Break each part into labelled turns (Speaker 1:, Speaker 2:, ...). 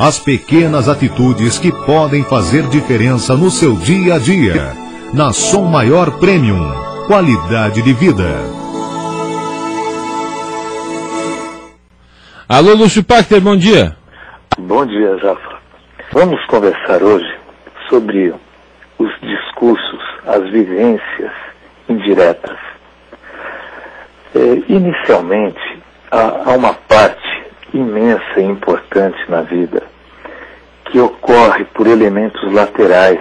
Speaker 1: As pequenas atitudes que podem fazer diferença no seu dia a dia. Na Som Maior Premium. Qualidade de vida.
Speaker 2: Alô, Lúcio Pachter, bom dia.
Speaker 3: Bom dia, Jafra. Vamos conversar hoje sobre os discursos, as vivências indiretas. Inicialmente, há uma parte imensa e importante na vida que ocorre por elementos laterais,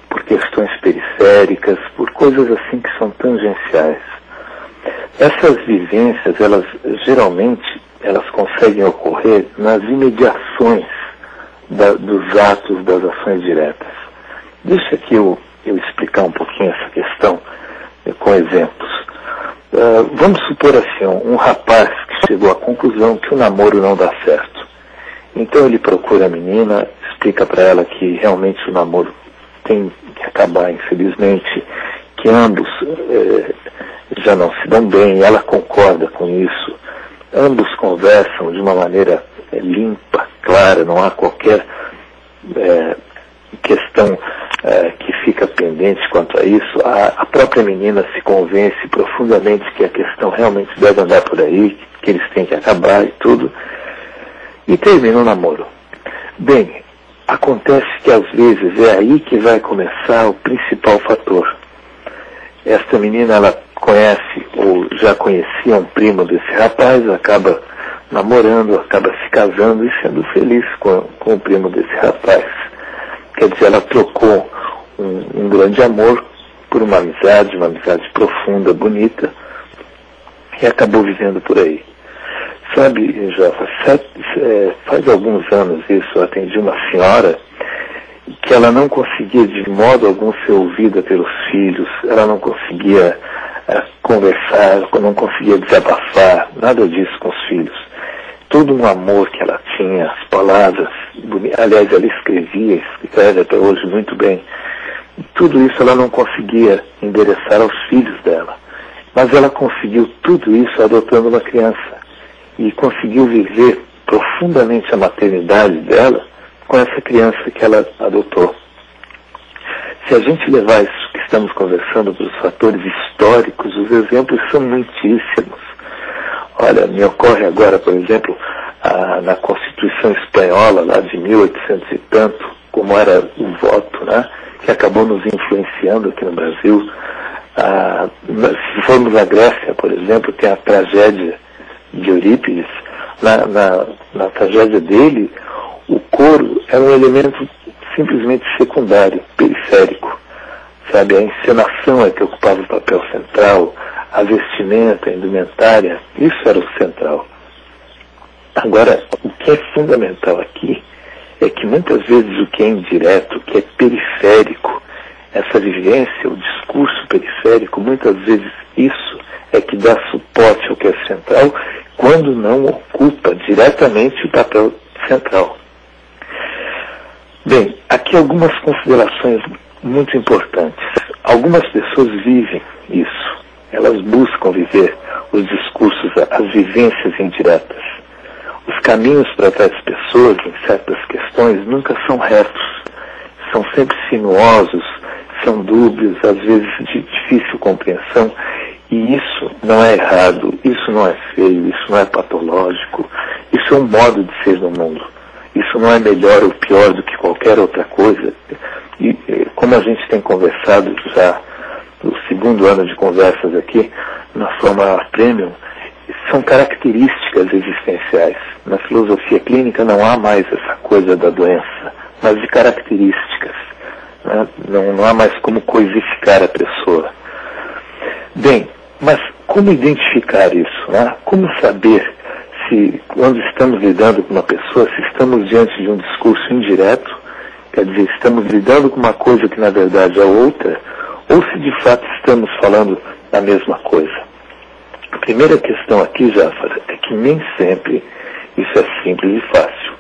Speaker 3: por questões periféricas, por coisas assim que são tangenciais. Essas vivências, geralmente, elas conseguem ocorrer nas imediações dos atos, das ações diretas. Deixa que eu explicar um pouquinho essa questão com exemplos. Vamos supor assim, um rapaz que chegou à conclusão que o namoro não dá certo. Então ele procura a menina, explica para ela que realmente o namoro tem que acabar, infelizmente, que ambos já não se dão bem, ela concorda com isso. Ambos conversam de uma maneira limpa, clara, não há qualquer questão que fica pendente quanto a isso. A própria menina se convence profundamente que a questão realmente deve andar por aí, que eles têm que acabar e tudo, e termina o namoro. Bem, acontece que às vezes é aí que vai começar o principal fator. Esta menina, ela conhece ou já conhecia um primo desse rapaz, acaba namorando, acaba se casando e sendo feliz com o primo desse rapaz. Quer dizer, ela trocou um grande amor por uma amizade profunda, bonita, e acabou vivendo por aí. Sabe, Jofa, faz alguns anos isso, eu atendi uma senhora que ela não conseguia de modo algum ser ouvida pelos filhos, ela não conseguia conversar, não conseguia desabafar, nada disso com os filhos. Todo um amor que ela tinha, as palavras, aliás, ela escreve até hoje muito bem. Tudo isso ela não conseguia endereçar aos filhos dela. Mas ela conseguiu tudo isso adotando uma criança. E conseguiu viver profundamente a maternidade dela com essa criança que ela adotou. Se a gente levar isso que estamos conversando para os fatores históricos, os exemplos são muitíssimos. Olha, me ocorre agora, por exemplo, na Constituição Espanhola, lá de 1800 e tanto, como era o voto, né, que acabou nos influenciando aqui no Brasil. Se formos à Grécia, por exemplo, tem a tragédia de Eurípides. Na tragédia dele, o coro era um elemento simplesmente secundário, periférico. Sabe, a encenação é que ocupava o papel central, a vestimenta, a indumentária, isso era o central. Agora, o que é fundamental aqui é que muitas vezes o que é indireto, o que é periférico, essa vivência, o discurso periférico, muitas vezes isso é que dá suporte ao que é central, quando não ocupa diretamente o papel central. Bem, aqui algumas considerações muito importantes. Algumas pessoas vivem isso. Elas buscam viver os discursos, as vivências indiretas. Os caminhos para tais pessoas em certas questões nunca são retos. São sempre sinuosos, são dúbios, às vezes de difícil compreensão. E isso não é errado, isso não é feio, isso não é patológico. Isso é um modo de ser no mundo. Isso não é melhor ou pior do que qualquer outra coisa. E como a gente tem conversado já no segundo ano de conversas aqui, na Som Maior Premium, são características existenciais. Na filosofia clínica não há mais essa coisa da doença, mas de características. Né? Não há mais como coisificar a pessoa. Bem, mas como identificar isso? Né? Como saber se, quando estamos lidando com uma pessoa, se estamos diante de um discurso indireto, quer dizer, estamos lidando com uma coisa que na verdade é outra, ou se de fato estamos falando da mesma coisa? A primeira questão aqui, Jafar, é que nem sempre isso é simples e fácil.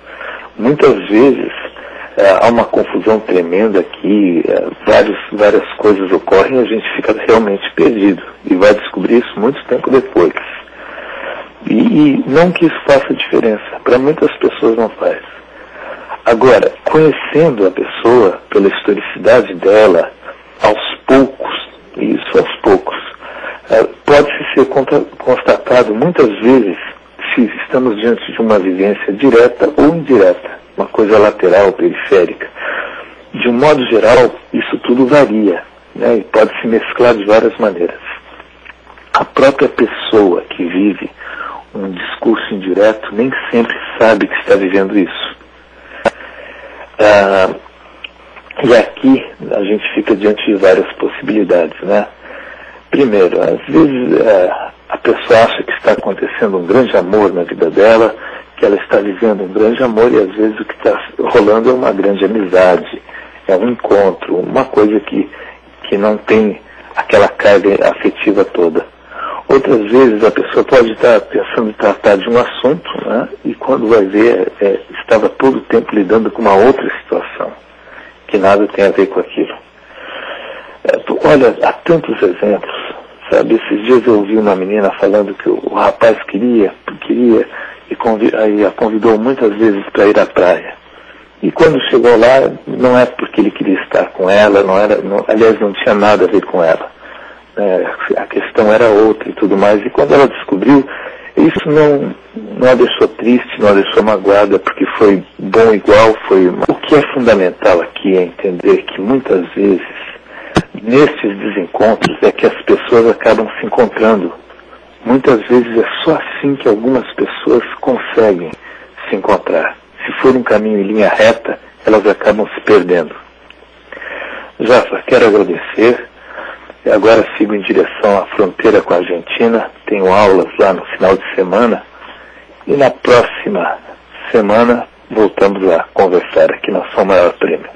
Speaker 3: Muitas vezes há uma confusão tremenda aqui, várias coisas ocorrem e a gente fica realmente perdido. E vai descobrir isso muito tempo depois. E não que isso faça diferença, para muitas pessoas não faz. Agora, conhecendo a pessoa, pela historicidade dela, aos poucos, pode-se ser constatado muitas vezes se estamos diante de uma vivência direta ou indireta, uma coisa lateral, periférica. De um modo geral, isso tudo varia, né, e pode se mesclar de várias maneiras. A própria pessoa que vive um discurso indireto nem sempre sabe que está vivendo isso. E aqui a gente fica diante de várias possibilidades, né? Primeiro, às vezes a pessoa acha que está acontecendo um grande amor na vida dela, que ela está vivendo um grande amor, e às vezes o que está rolando é uma grande amizade, é um encontro, uma coisa que não tem aquela carga afetiva toda. Outras vezes a pessoa pode estar pensando em tratar de um assunto, né, e quando vai ver, estava todo o tempo lidando com uma outra situação, que nada tem a ver com aquilo. Olha, há tantos exemplos, sabe? Esses dias eu ouvi uma menina falando que o rapaz queria e a convidou muitas vezes para ir à praia. E quando chegou lá, não é porque ele queria estar com ela, aliás, não tinha nada a ver com ela. A questão era outra e tudo mais. E quando ela descobriu, isso não a deixou triste, não a deixou magoada, porque foi bom igual. O que é fundamental aqui é entender que muitas vezes, nesses desencontros, é que as pessoas acabam se encontrando. Muitas vezes é só assim que algumas pessoas conseguem se encontrar. Se for um caminho em linha reta, elas acabam se perdendo. Jafa, quero agradecer. Agora sigo em direção à fronteira com a Argentina. Tenho aulas lá no final de semana. E na próxima semana voltamos a conversar aqui na Som Maior Prêmio.